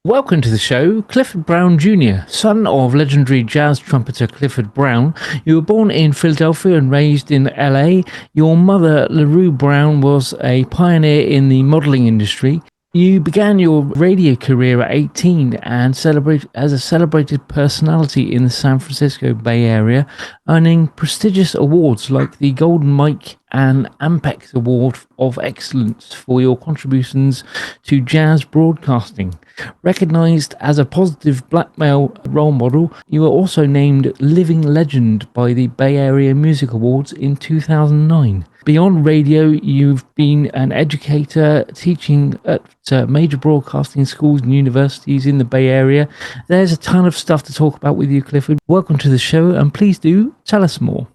Welcome to the show, Clifford Brown Jr., son of legendary jazz trumpeter Clifford Brown. You were born in Philadelphia and raised in LA. Your mother, LaRue Brown, was a pioneer in the modeling industry. You began your radio career at 18 and celebrated as a celebrated personality in the San Francisco Bay Area, earning prestigious awards like the Golden Mike and AMPEX Award of Excellence for your contributions to jazz broadcasting. Recognized as a positive black male role model, you were also named Living Legend by the Bay Area Music Awards in 2009. Beyond radio, you've been an educator teaching at major broadcasting schools and universities in the Bay Area. There's a ton of stuff to talk about with you, Clifford. Welcome to the show, and please do tell us more.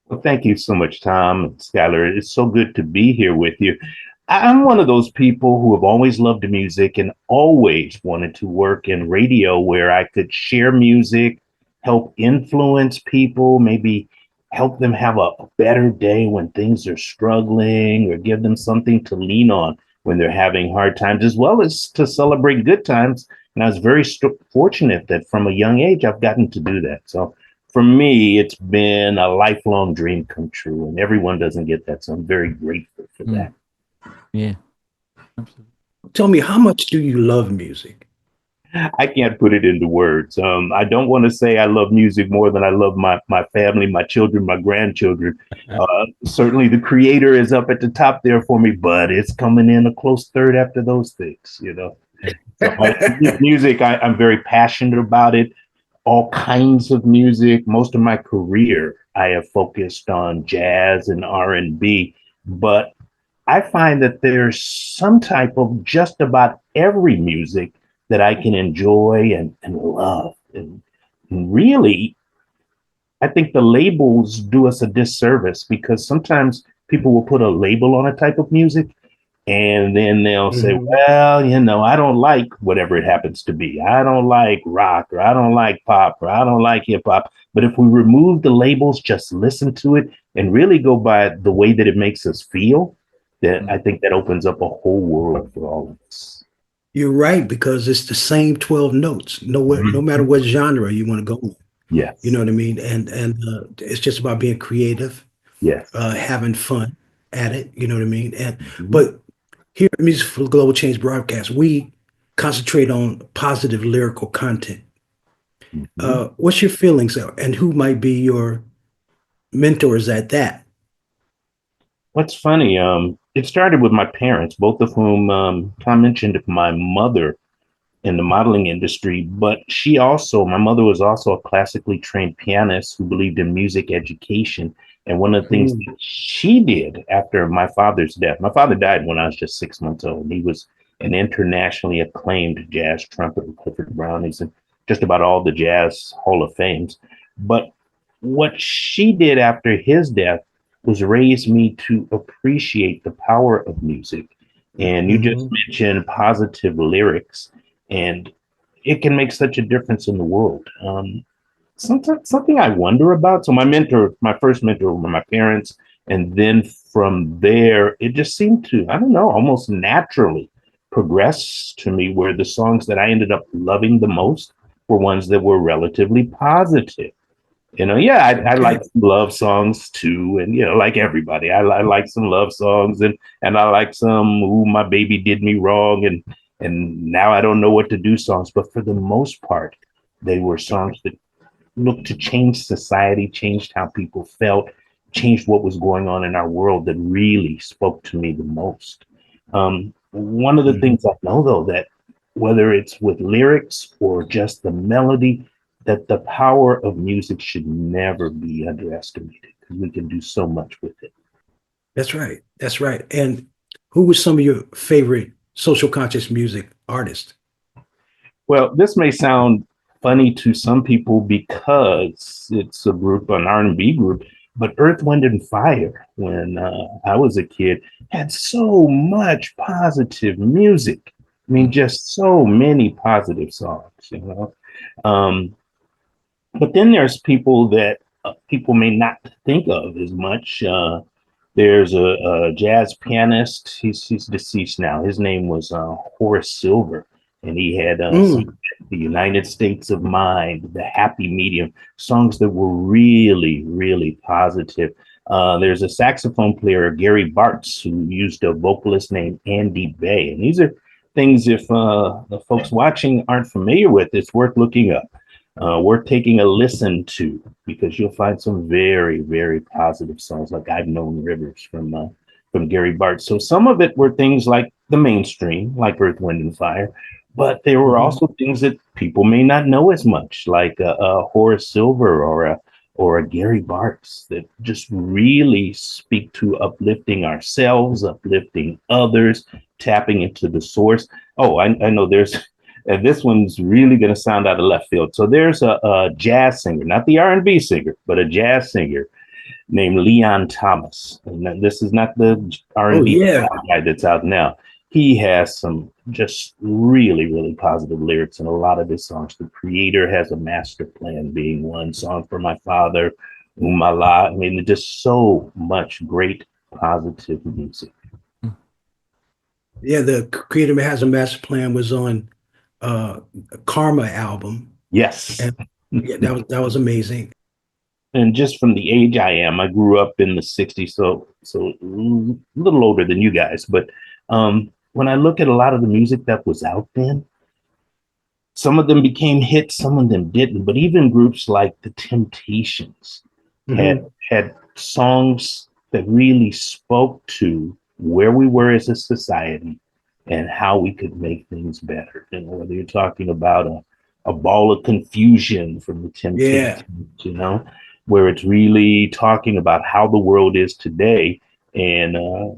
Well, thank you so much, Tom and Skyler. It's so good to be here with you. I'm one of those people who have always loved music and always wanted to work in radio where I could share music, help influence people, maybe help them have a better day when things are struggling, or give them something to lean on when they're having hard times, as well as to celebrate good times. And I was very fortunate that from a young age, I've gotten to do that. So for me, it's been a lifelong dream come true, and everyone doesn't get that. So I'm very grateful for that. Yeah, absolutely. Tell me, how much do you love music? I can't put it into words. I don't want to say I love music more than I love my family, my children, my grandchildren. Certainly the creator is up at the top there for me, but it's coming in a close third after those things, you know. So music, I'm very passionate about it. All kinds of music. Most of my career, I have focused on jazz and R&B, but I find that there's some type of just about every music that I can enjoy and love. And really, I think the labels do us a disservice, because sometimes people will put a label on a type of music and then they'll say, well, you know, I don't like whatever it happens to be. I don't like rock, or I don't like pop, or I don't like hip hop. But if we remove the labels, just listen to it and really go by the way that it makes us feel, that I think that opens up a whole world for all of us. You're right, because it's the same 12 notes, no matter what genre you want to go with. Yes. You know what I mean? And it's just about being creative, yes, having fun at it, you know what I mean? And but here at Music for Global Change Broadcast, we concentrate on positive lyrical content. What's your feelings, and who might be your mentors at that? What's funny, it started with my parents, both of whom, Tom mentioned my mother in the modeling industry, but my mother was also a classically trained pianist who believed in music education. And one of the things that she did after my father's death, my father died when I was just 6 months old. He was an internationally acclaimed jazz trumpeter, Clifford Brown. He's in just about all the jazz Hall of Fames. But what she did after his death was raise me to appreciate the power of music. And you just mentioned positive lyrics, and it can make such a difference in the world. Something I wonder about. So my first mentor were my parents. And then from there, it just seemed to, I don't know, almost naturally progress to me, where the songs that I ended up loving the most were ones that were relatively positive. You know, yeah, I like some love songs too. And, you know, like everybody, I like some love songs, and I like some, ooh, my baby did me wrong, and now I don't know what to do songs. But for the most part, they were songs that looked to change society, changed how people felt, changed what was going on in our world, that really spoke to me the most. One of the things I know, though, that whether it's with lyrics or just the melody, that the power of music should never be underestimated, because we can do so much with it. That's right. That's right. And who was some of your favorite social conscious music artists? Well, this may sound funny to some people because it's a group, an R&B group, but Earth, Wind and Fire, when I was a kid, had so much positive music. I mean, just so many positive songs, you know. But then there's people that people may not think of as much. There's a jazz pianist. He's deceased now. His name was Horace Silver. and he had Mm. the United States of Mind, the Happy Medium, songs that were really, really positive. There's a saxophone player, Gary Bartz, who used a vocalist named Andy Bay. And these are things, if the folks watching aren't familiar with, it's worth looking up, worth taking a listen to, because you'll find some very, very positive songs like I've Known Rivers from Gary Bartz. So some of it were things like the mainstream, like Earth, Wind, and Fire, but there were also things that people may not know as much, like a Horace Silver or a Gary Bartz, that just really speak to uplifting ourselves, uplifting others, tapping into the source. Oh, I know there's, and this one's really going to sound out of left field. So there's a jazz singer, not the R&B singer, but a jazz singer named Leon Thomas. And this is not the R&B guy that's out now. He has some just really, really positive lyrics in a lot of his songs. The Creator has a master plan, being one. Song for My Father, Umala. I mean, just so much great positive music. Yeah, the Creator has a master plan was on Karma album. Yes. And yeah, that was amazing. And just from the age I am, I grew up in the 60s, so a little older than you guys. But when I look at a lot of the music that was out then, some of them became hits, some of them didn't. But even groups like the Temptations had songs that really spoke to where we were as a society and how we could make things better. You know, whether you're talking about a Ball of Confusion from the Temptations, you know, where it's really talking about how the world is today, and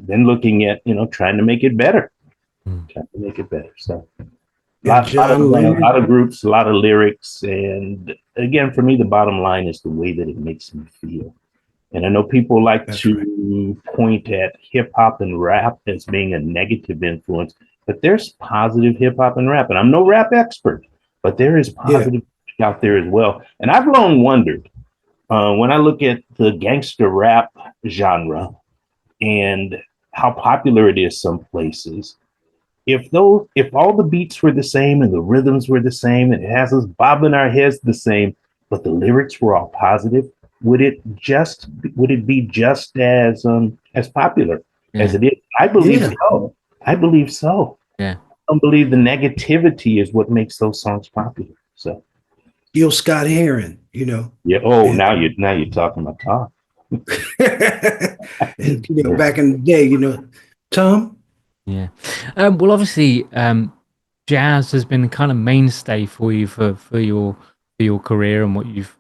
then looking at, you know, trying to make it better. Trying to make it better. So a lot of groups, a lot of lyrics. And again, for me, the bottom line is the way that it makes me feel. And I know people like to point at hip hop and rap as being a negative influence, but there's positive hip hop and rap. And I'm no rap expert, but there is positive out there as well. And I've long wondered, when I look at the gangster rap genre and how popular it is some places, if all the beats were the same and the rhythms were the same and it has us bobbing our heads the same, but the lyrics were all positive, would it be just as popular as it is? I believe so. I believe so. Yeah. I don't believe the negativity is what makes those songs popular. So Gil Scott Heron, you know. Yeah. Oh, now you're talking about talk. And, you know, back in the day, you know, Tom. Yeah. Well, obviously, jazz has been kind of mainstay for you for your career and what you've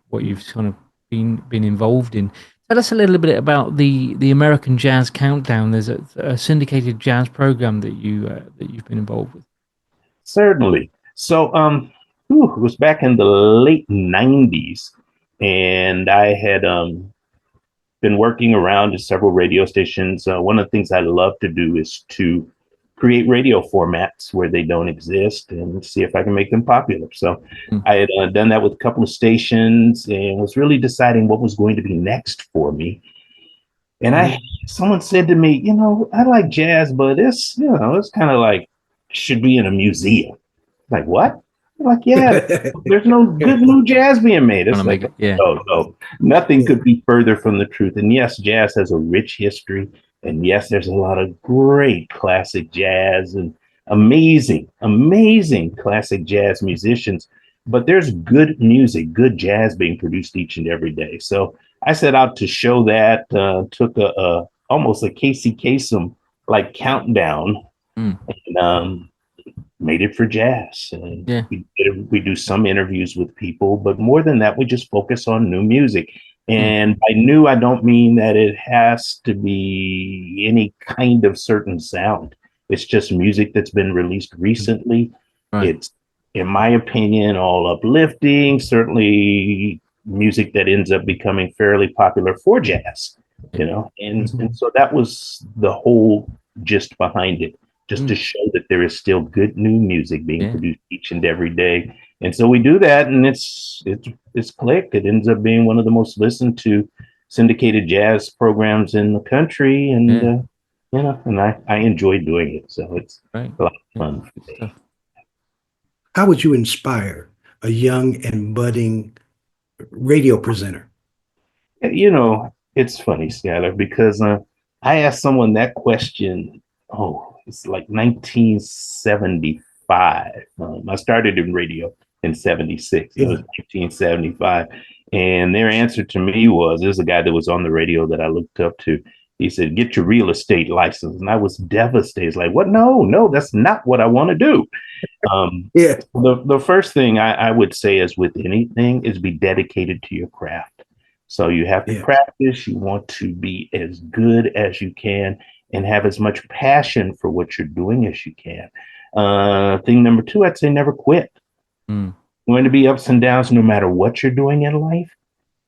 kind of been involved in. Tell us a little bit about the American Jazz Countdown. There's a syndicated jazz program that you've been involved with. Certainly. So, it was back in the late 90s, and I had been working around at several radio stations. One of the things I love to do is to create radio formats where they don't exist and see if I can make them popular. So I had done that with a couple of stations and was really deciding what was going to be next for me. And someone said to me, you know, I like jazz, but it's kind of like should be in a museum. Like, what? I'm like, yeah, there's no good new jazz being made. It's like, no, nothing could be further from the truth. And yes, jazz has a rich history. And yes, there's a lot of great classic jazz and amazing classic jazz musicians. But there's good music, good jazz being produced each and every day. So I set out to show that, took almost a Casey Kasem like countdown, and made it for jazz. And we do some interviews with people, but more than that, we just focus on new music. And by new, I don't mean that it has to be any kind of certain sound. It's just music that's been released recently. It's, in my opinion, all uplifting, certainly music that ends up becoming fairly popular for jazz, you know, and so that was the whole gist behind it, just to show that there is still good new music being produced each and every day. And so we do that, and it's clicked. It ends up being one of the most listened to syndicated jazz programs in the country, and you know, and I enjoy doing it. So it's a lot of fun. how would you inspire a young and budding radio presenter? You know, it's funny, Skyler, because I asked someone that question. Oh, it's like 1975. I started in radio in 76. It Yeah. was 1975. And their answer to me was, there's a guy that was on the radio that I looked up to. He said, get your real estate license. And I was devastated. It's like, what? No, that's not what I want to do. Yeah. The first thing I would say is with anything is be dedicated to your craft. So you have to Yeah. practice. You want to be as good as you can and have as much passion for what you're doing as you can. Thing number two, I'd say never quit. Mm. Going to be ups and downs no matter what you're doing in life.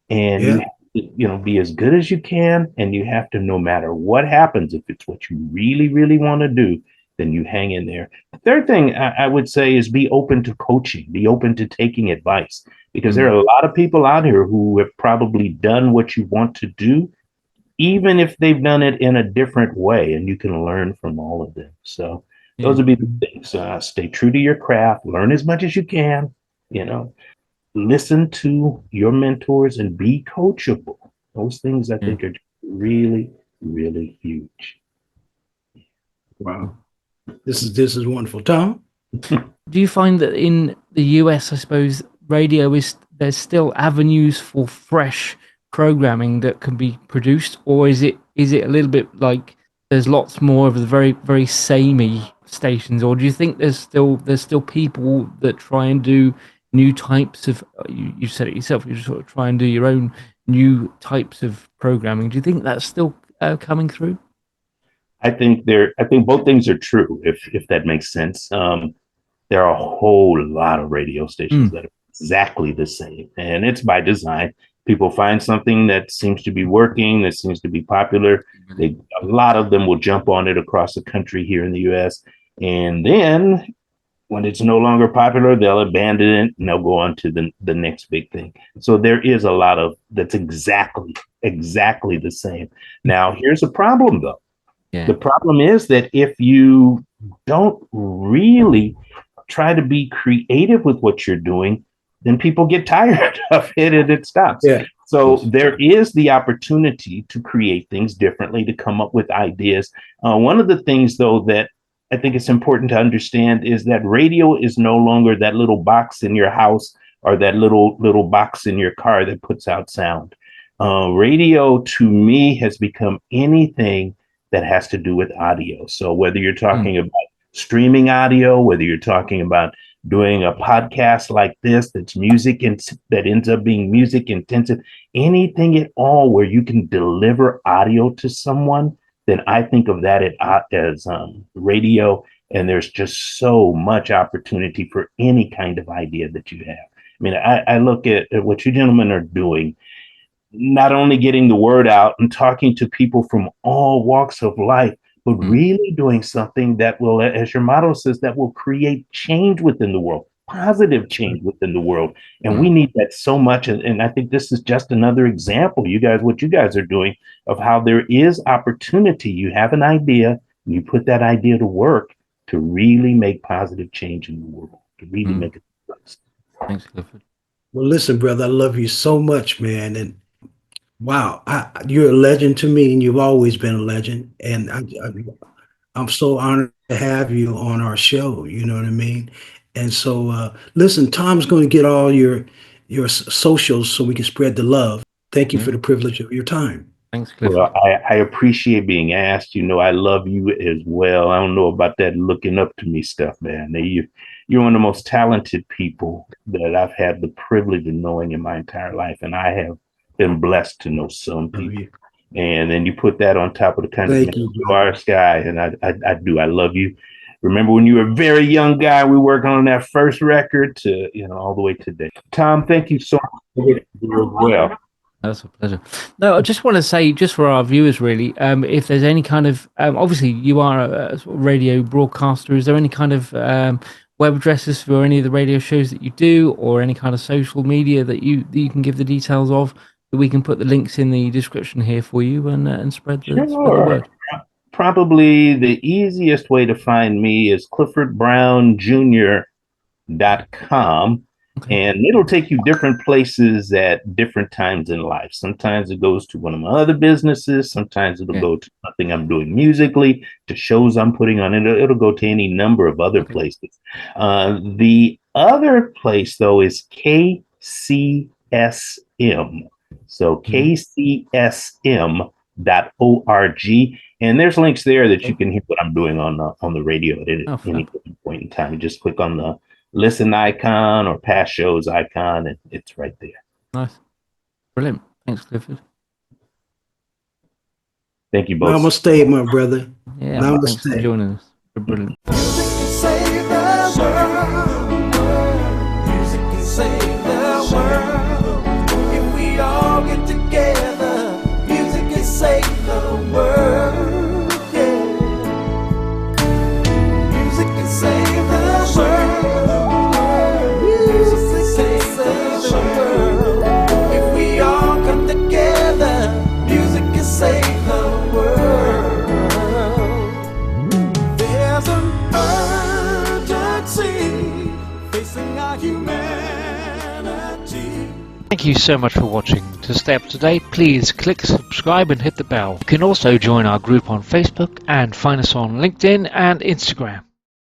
And Yeah. you have to, be as good as you can. And you have to, no matter what happens, if it's what you really, really want to do, then you hang in there. The third thing I would say is be open to coaching, be open to taking advice, because there are a lot of people out here who have probably done what you want to do, even if they've done it in a different way, and you can learn from all of them. So those would be the things. Stay true to your craft, learn as much as you can, listen to your mentors and be coachable. Those things I think are really, really huge. Wow. This is wonderful. Tom? Do you find that in the US, I suppose, there's still avenues for fresh programming that can be produced, or is it a little bit like there's lots more of the very, very samey stations, or do you think there's still people that try and do new types of, you said it yourself, you sort of try and do your own new types of programming? Do you think that's still coming through? I think both things are true, if that makes sense. There are a whole lot of radio stations that are exactly the same, and it's by design. People find something that seems to be working, that seems to be popular. A lot of them will jump on it across the country here in the US. And then when it's no longer popular, they'll abandon it and they'll go on to the next big thing. So there is a lot of that's exactly the same. Now, here's a problem, though. Yeah. The problem is that if you don't really try to be creative with what you're doing, then people get tired of it and it stops. Yeah. So there is the opportunity to create things differently, to come up with ideas. One of the things, though, that I think it's important to understand is that radio is no longer that little box in your house or that little box in your car that puts out sound. Radio, to me, has become anything that has to do with audio. So whether you're talking about streaming audio, whether you're talking about doing a podcast like this that's music and that ends up being music intensive, anything at all where you can deliver audio to someone, then I think of that as radio. And there's just so much opportunity for any kind of idea that you have. I mean, I look at what you gentlemen are doing, not only getting the word out and talking to people from all walks of life, but really doing something that will, as your motto says, that will create change within the world, positive change within the world. And we need that so much. And I think this is just another example, what you guys are doing, of how there is opportunity. You have an idea, and you put that idea to work to really make positive change in the world, to really make a difference. Thanks, Clifford. Well, listen, brother, I love you so much, man. And wow, you're a legend to me, and you've always been a legend. And I'm so honored to have you on our show. You know what I mean? And so, listen, Tom's going to get all your socials so we can spread the love. Thank you for the privilege of your time. Thanks, Clifford. Well, I appreciate being asked. I love you as well. I don't know about that looking up to me stuff, man. You're one of the most talented people that I've had the privilege of knowing in my entire life, and I have been blessed to know some people. And then you put that on top of the kind of man you are, Sky, and I do. I love you. Remember when you were a very young guy, we worked on that first record to, all the way today. Tom, thank you so much as well. That's a pleasure. No, I just want to say, just for our viewers, really, if there's any kind of, obviously you are a sort of radio broadcaster, is there any kind of web addresses for any of the radio shows that you do, or any kind of social media that you can give the details of, that we can put the links in the description here for you and spread the word? Probably the easiest way to find me is Clifford Brown Jr. and it'll take you different places at different times in life. Sometimes it goes to one of my other businesses. Sometimes it'll go to something I'm doing musically, to shows I'm putting on. It'll go to any number of other places. The other place, though, is KCSM. So KCSM.org. And there's links there that you can hear what I'm doing on the radio at any given point in time. You just click on the listen icon or past shows icon, and it's right there. Nice. Brilliant. Thanks, Clifford. Thank you both. Namaste, my brother. Yeah, Namaste. Thanks for joining us. Brilliant. Music can save the world. Music can save the world. If we all get together, music can save the world. Yeah. Music can save the world. Music can save the world. If we all come together, music can save the world. There's an urgency facing our humanity. Thank you so much for watching. To stay up to date, please click subscribe and hit the bell. You can also join our group on Facebook and find us on LinkedIn and Instagram.